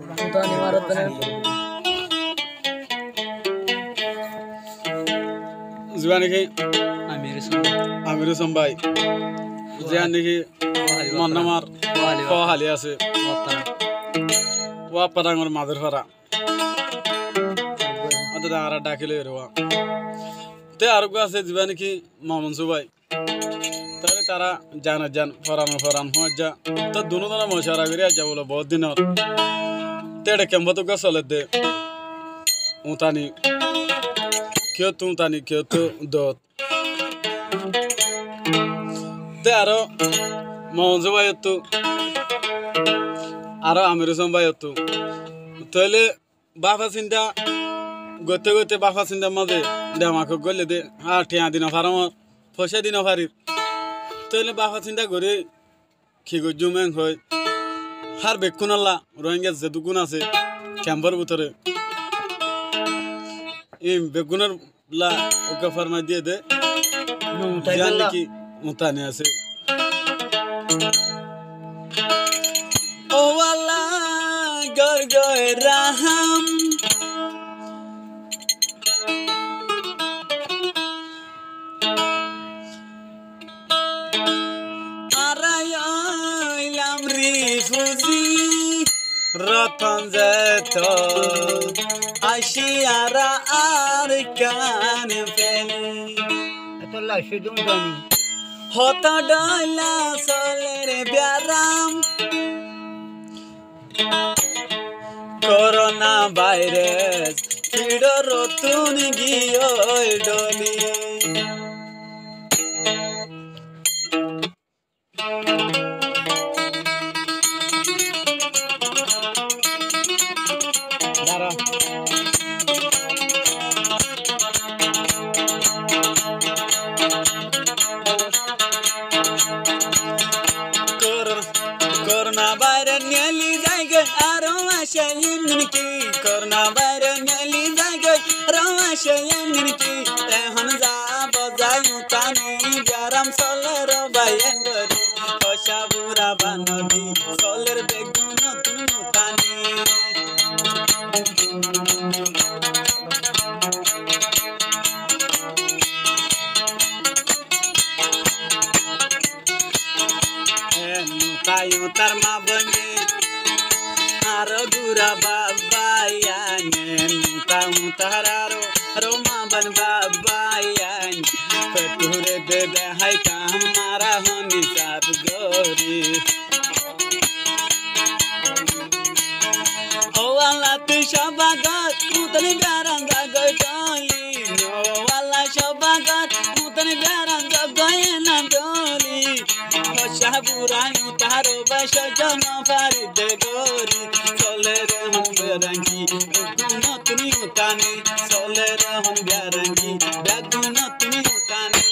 Tony Maratona. जुआने के Amir संभाई जुआने के मनमार कोहालिया से वह परांग और मादर फरा अत दारा डाकिले रुआ ते आरुगा से जुआने की मामन सुबाई तारे तारा जान फरान हो जा तो दोनों मशवरा करिया जा बोलो बहुत दिन और तेरे केम्बतो का सोले दे उतानी क्यों तू तानी क्यों तो दो ते आरो मौजू भाई तू आरो आमिर भाई तू तोले बाफा सिंधा गोते बाफा सिंधा मजे डेमा को गोले दे हाँ ठिया दिन फारम फसे दिन फारी तोले बाफा सिंधा गोरे खिगो जुमें होय हर बेकुनल्ला रोहिंग्या जदुगुना से कैंबर बुतरे इन बेगुनर ला ओका फरमा दिए दे जान की मुताने से ओ वाला गर राम आरायाम रिफुजी रतन जेतो आशियारा आरकान फेली Atolla shudum Tony. होता डाला सोलेरे ब्याराम कोरोना वायरस फिडो रोतुन गियो डोली कोरोना वायरस नेली जाएगा आरोमा शयन की कोरोना वायरस नेली जाएगा आरोमा शयन की हम जा बजाई तानी गरम सोलर बायन गरी कोशा बुरा बनदी सोलर बेगुन तुम तानी तायु तरमा बंगे आरो गुरा बाबा याने नुता मुतारारो रोमा बन बाबा यान पटुरे दे दे हाय का हमारा होनी साब गोरी ओ वाला तू शबागत मुतने गारंगा गई नो वाला शबागत मुतने गारंगा गई ना डोली शाहपुरायु तारो बश जन फारिद गोरी सोले रे हम बेरंगी गुन तुनी उतानी सोले रे हम बेरंगी बेगुन तुनी उतानी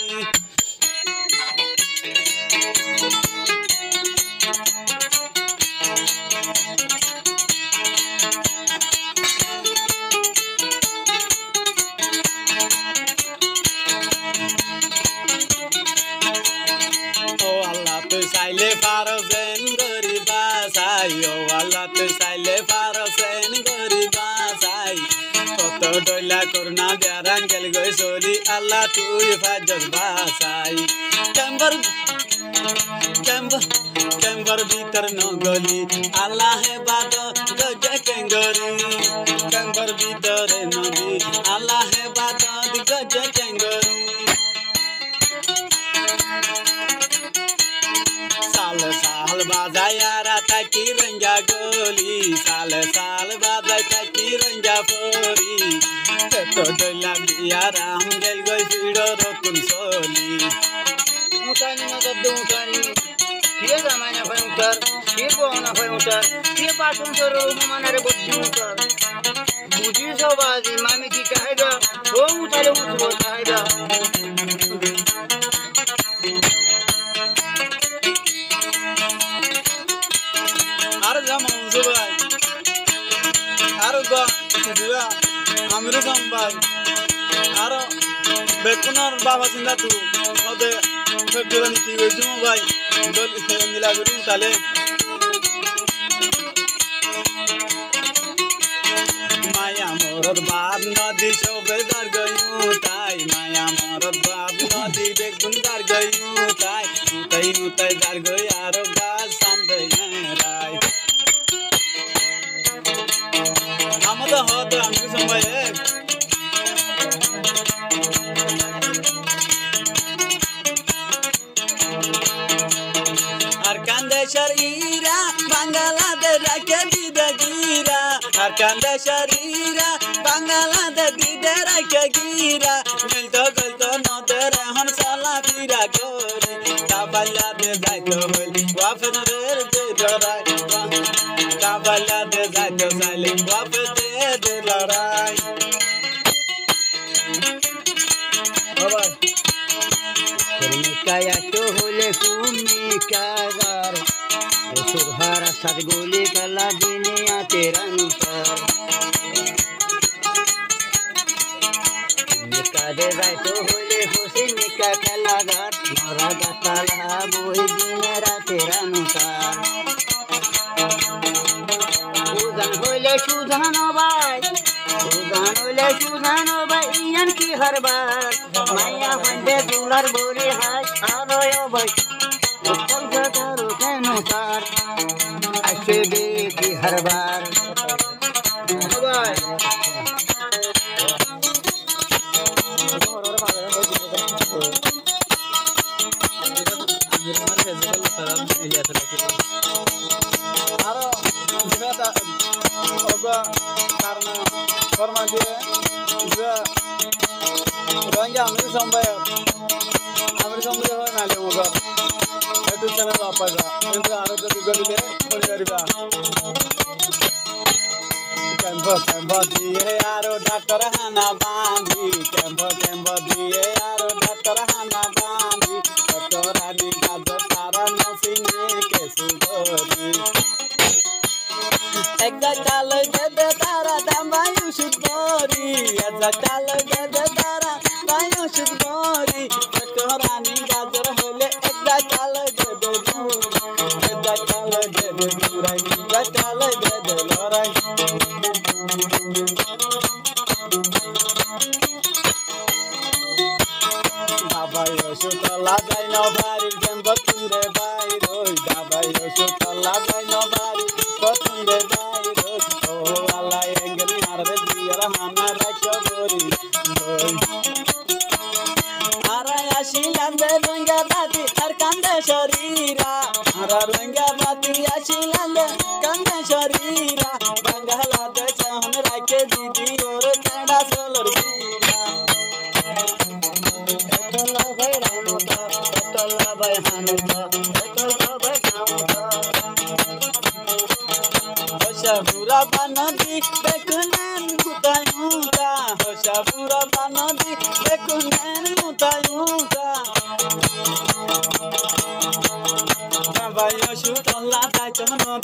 साइले फारसेन गरीबा साई ओ वाला तो साइले फारसेन गरीबा साई कत डोला करना ब्यारान गेल गई सोली अल्लाह तू हिफाजत बासाई कैंबर भीतर न गली अल्लाह है बाद गज केंगरी कैंबर भीतर नदी अल्लाह है बाद गज केंगरी साल बाजाया राता की रंगा गोली साल बाजा की रंगा फोरी तो डोला बिया राम गेल गई फिडो रोतुन सोली Mutani na gaddu mutani. Kiye zamana fa utar, kiye bona fa utar, kiye pasun soro manare boddi utar. Budi sobazi mami ki kahega, ho utale utbo kahega. आरो जामन जुबाई आरो गा जुआ आमिर संभाई आरो बेकुनर बाबा सिंधा तू ओदे फेडरल की वेजुम भाई दल मिला गुरु ताले মরদ বাপ নদী সবে দার গয়ু তাই মায়া মরদ বাপ নদী বেগুন দার গয়ু তাই উতাই উতাই দার গই আরো গাছ সান্দে রাই আমাদের হতো আমি সময়ে शरीरा बांग्लादेश के दीदा गिरा हर कंदे शरीरा बांग्लादेश दीदे रखे गिरा मिलतो गलतो नदे रहन साला फिरा गोरे काबला दे जातो होली वाफन रे दे लड़ाई काबला दे जातो साले वाफ दे लड़ाई बाबा कया तो होले कुमी कागार सुरहारा साथ गोली कला दुनिया तेरा नुसार निका दे जाए तो होले खुशी निका कलागार मोरा गताला बोई दिनेरा तेरा नुसार सुधान होले सुधानो भाई इयन की हर बार माया बंदे दुलर बोली हाय आरो यो भाई उत्तम करो अनुसार अच्छे दे की हर बार भाई डॉक्टर हाना बांधी कैंप दिए यारो डॉक्टर हाना बांधी डॉक्टर हानी गाजर तारा नसीने के सुगोरी एकदा चाल दे तारा दामायु सुगोरी एकदा चाल दे तारा दामायु सुगोरी डॉक्टर हानी गाजर होले एकदा चाल दे एकदा चाल दे दुराई एकदा चाल दे लराई Sutola bay no bari dem bature bay roy da bay sutola bay no bari bature bay roy oh alla engeni arbe diyara hamara chogori roy ara ashilande runga bati har kande sharira ara runga bati ashilande kande sharira bangala de chahun rakhe didi or tenda solor Shabura banadi bekunen mutayuta Shabura banadi bekunen mutayuta Bayo shutalla tai chono